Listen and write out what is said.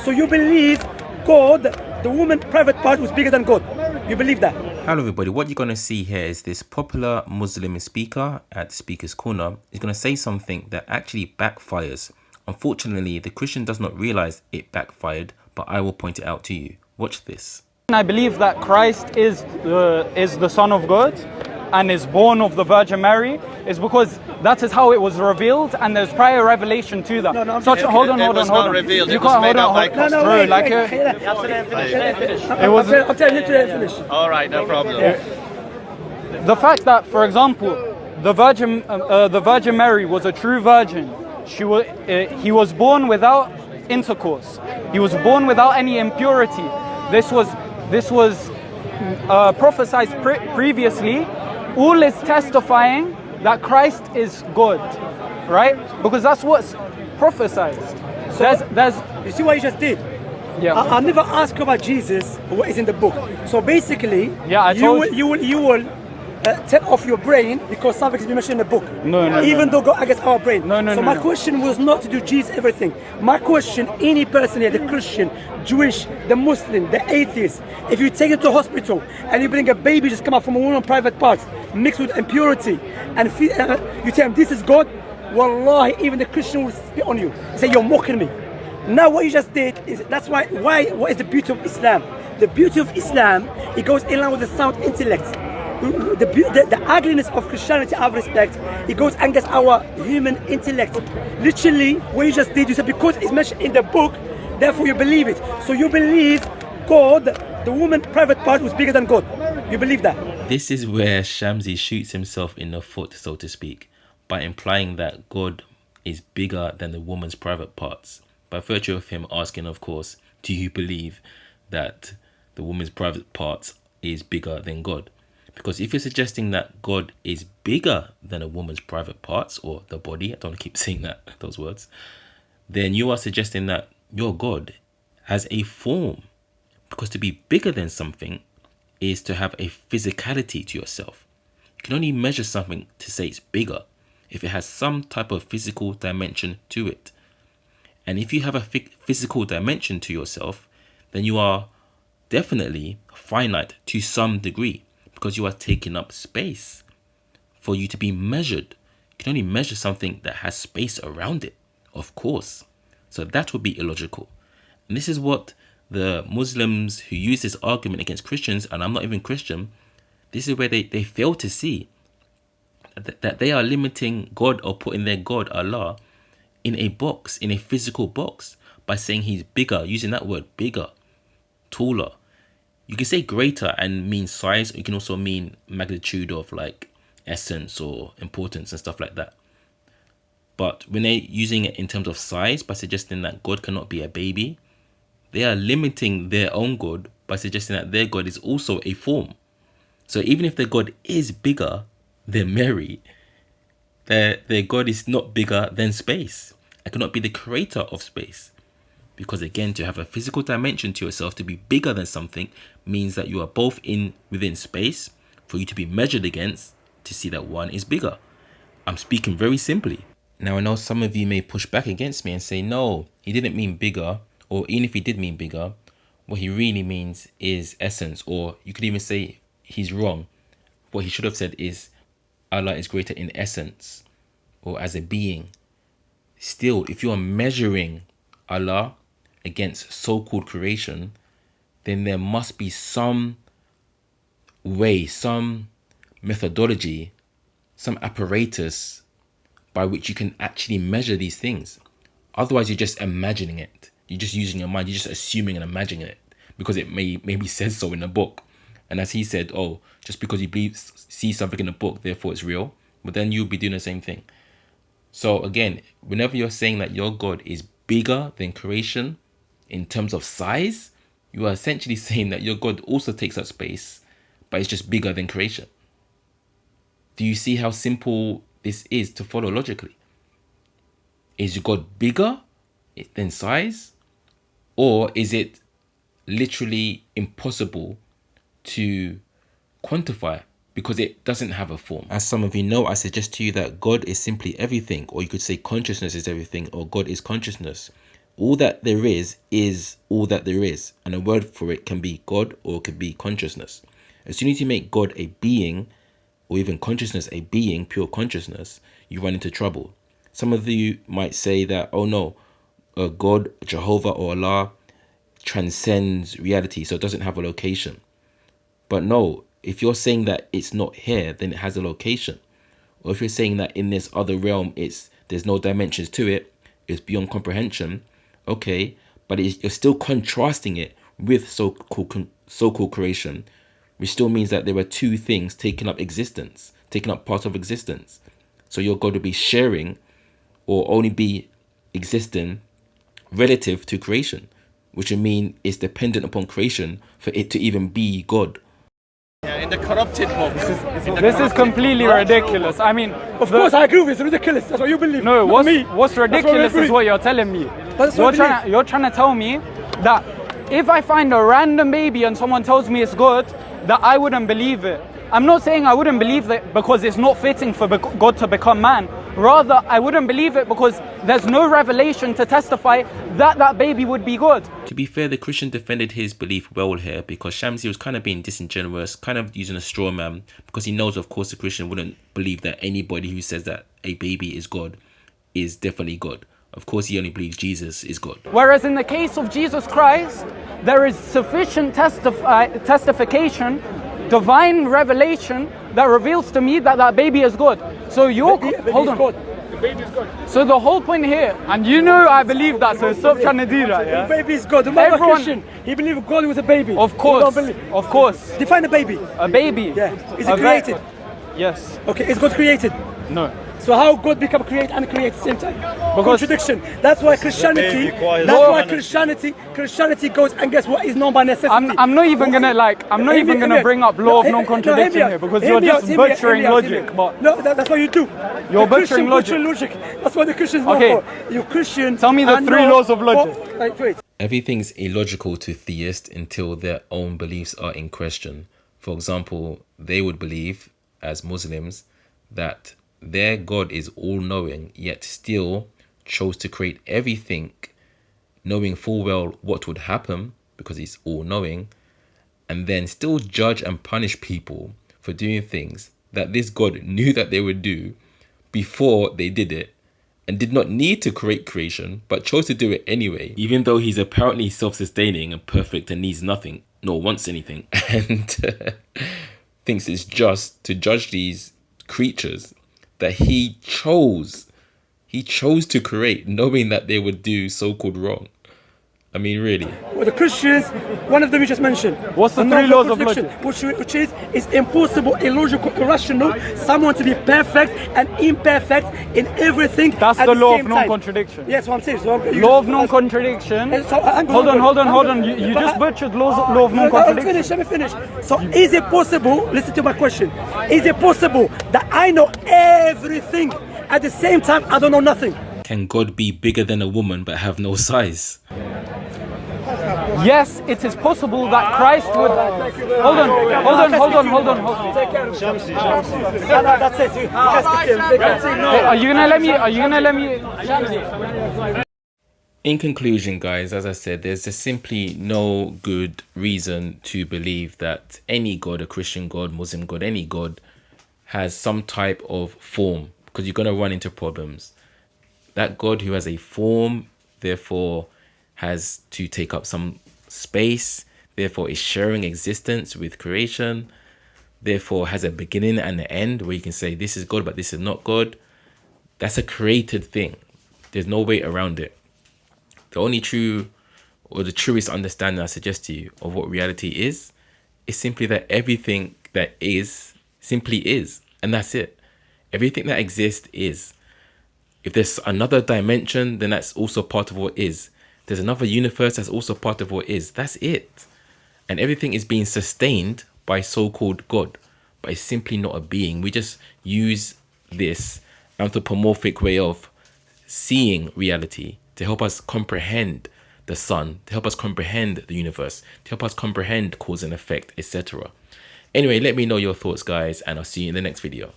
So you believe God, the woman private part was bigger than God. You believe that? Hello everybody, what you're going to see here is this popular Muslim speaker at the Speaker's Corner is going to say something that actually backfires. Unfortunately, the Christian does not realize it backfired, but I will point it out to you. Watch this. I believe that Christ is the Son of God and is born of the Virgin Mary is because that is how it was revealed, and there's prior revelation to that. Hold on. It was not revealed. It was made up by I'm telling you to finish. All right, no problem. The fact that, for example, the Virgin Mary was a true virgin. He was born without intercourse. He was born without any impurity. This was prophesied previously. All is testifying that Christ is God, right? Because that's what's prophesied. So you see what you just did? Yeah. I never ask about Jesus, what is in the book. So basically, yeah, you will take off your brain because something is mentioned in the book. Even though God against our brain. So my question was not to do Jesus everything. My question, any person here, the Christian, Jewish, the Muslim, the atheist, if you take it to a hospital and you bring a baby just come out from a woman's private parts mixed with impurity and you tell him this is God, wallahi, even the Christian will spit on you. Say you're mocking me. Now what you just did is, that's why what is the beauty of Islam? The beauty of Islam, it goes in line with the sound intellect. The ugliness of Christianity, I have respect, it goes against our human intellect. Literally, what you just did, you said because it's mentioned in the book, therefore you believe it. So you believe God, the woman private part was bigger than God. You believe that? This is where Shamsi shoots himself in the foot, so to speak, by implying that God is bigger than the woman's private parts. By virtue of him asking, of course, do you believe that the woman's private parts is bigger than God? Because if you're suggesting that God is bigger than a woman's private parts or the body, I don't want to keep saying those words, then you are suggesting that your God has a form. Because to be bigger than something is to have a physicality to yourself. You can only measure something to say it's bigger if it has some type of physical dimension to it. And if you have a physical dimension to yourself, then you are definitely finite to some degree. Because you are taking up space. For you to be measured, you can only measure something that has space around it, of course. So that would be illogical. And this is what the Muslims who use this argument against Christians, and I'm not even Christian, this is where they fail to see that they are limiting God or putting their God, Allah, in a box, in a physical box, by saying he's bigger, using that word bigger, taller. You can say greater and mean size. You can also mean magnitude of like essence or importance and stuff like that. But when they're using it in terms of size by suggesting that God cannot be a baby, they are limiting their own God by suggesting that their God is also a form. So even if their God is bigger than Mary, their God is not bigger than space. It cannot be the creator of space. Because again, to have a physical dimension to yourself, to be bigger than something, means that you are both within space for you to be measured against to see that one is bigger. I'm speaking very simply. Now, I know some of you may push back against me and say, no, he didn't mean bigger. Or even if he did mean bigger, what he really means is essence. Or you could even say he's wrong. What he should have said is Allah is greater in essence or as a being. Still, if you are measuring Allah against so-called creation, then there must be some way, some methodology, some apparatus by which you can actually measure these things. Otherwise, you're just imagining it. You're just using your mind. You're just assuming and imagining it because it maybe says so in the book. And as he said, oh, just because you see something in the book, therefore it's real. But then you'll be doing the same thing. So again, whenever you're saying that your God is bigger than creation, in terms of size, you are essentially saying that your God also takes up space, but it's just bigger than creation. Do you see how simple this is to follow logically? Is your God bigger than size? Or is it literally impossible to quantify because it doesn't have a form? As some of you know, I suggest to you that God is simply everything, or you could say consciousness is everything, or God is consciousness. All that there is all that there is. And a word for it can be God or it could be consciousness. As soon as you make God a being, or even consciousness a being, pure consciousness, you run into trouble. Some of you might say that, oh no, God, Jehovah or Allah transcends reality, so it doesn't have a location. But no, if you're saying that it's not here, then it has a location. Or if you're saying that in this other realm, there's no dimensions to it, it's beyond comprehension, okay, but you're still contrasting it with so-called creation, which still means that there are two things taking up existence, taking up part of existence. So your God will be sharing or only be existing relative to creation, which would mean it's dependent upon creation for it to even be God. Yeah, in the corrupted book. This is completely ridiculous. I mean, Of course, I agree with you. It's ridiculous. That's what you believe. no, not me. what's ridiculous is what you're telling me. That's what I You're trying to tell me that if I find a random baby and someone tells me it's good, that I wouldn't believe it. I'm not saying I wouldn't believe it because it's not fitting for God to become man. Rather, I wouldn't believe it because there's no revelation to testify that that baby would be good. To be fair, the Christian defended his belief well here, because Shamsi was kind of being disingenuous, kind of using a straw man, because he knows, of course, the Christian wouldn't believe that anybody who says that a baby is God is definitely God. Of course, he only believes Jesus is God. Whereas in the case of Jesus Christ, there is sufficient testification, divine revelation that reveals to me that that baby is good. So hold on. The baby is God. So the whole point here, and you know I believe that, so stop trying to do that. Yeah? The baby is God. The mother Christian, he believed God was a baby. Of course, of course. Define a baby. A baby. Yeah. Is it created? Yes. Okay. Is God created? No. So how God become create and create at the same time? Because contradiction. That's why Christianity. Christianity goes and guess what is known by necessity. I'm not even gonna bring up law of non-contradiction here because you're just butchering logic. But no, that's what you do. You're butchering logic. That's what the Christians know for. You Christian. Tell me the three laws of logic. Wait. Everything's illogical to theists until their own beliefs are in question. For example, they would believe, as Muslims, that their God is all-knowing, yet still chose to create everything, knowing full well what would happen because he's all-knowing, and then still judge and punish people for doing things that this God knew that they would do before they did it, and did not need to create creation, but chose to do it anyway, even though he's apparently self-sustaining and perfect and needs nothing, nor wants anything, and thinks it's just to judge these creatures that he chose to create, knowing that they would do so-called wrong. I mean, really. Well, the Christians, one of them you just mentioned. What's the three laws of logic? Which is, it's impossible, illogical, irrational, someone to be perfect and imperfect in everything. That's at the law same of non-contradiction. Yes, what I'm saying. So law of non-contradiction. So, hold on. You just butchered law of non-contradiction. Let me finish. So is it possible, listen to my question, is it possible that I know everything at the same time I don't know nothing? Can God be bigger than a woman but have no size? Yes, it is possible that Christ would. Hold on. Shamsi. That's it. Are you gonna let me? In conclusion, guys, as I said, there's just simply no good reason to believe that any God, a Christian God, Muslim God, any God, has some type of form, because you're going to run into problems. That God who has a form, therefore, has to take up some space, therefore is sharing existence with creation, therefore has a beginning and an end where you can say this is God but this is not God. That's a created thing. There's no way around it. The only true or the truest understanding I suggest to you of what reality is simply that everything that is simply is, and that's it. Everything that exists is. If there's another dimension, then that's also part of what is. There's another universe that's also part of what is. That's it. And everything is being sustained by so-called God, but it's simply not a being. We just use this anthropomorphic way of seeing reality to help us comprehend the sun, to help us comprehend the universe, to help us comprehend cause and effect, etc. Anyway, let me know your thoughts, guys, and I'll see you in the next video.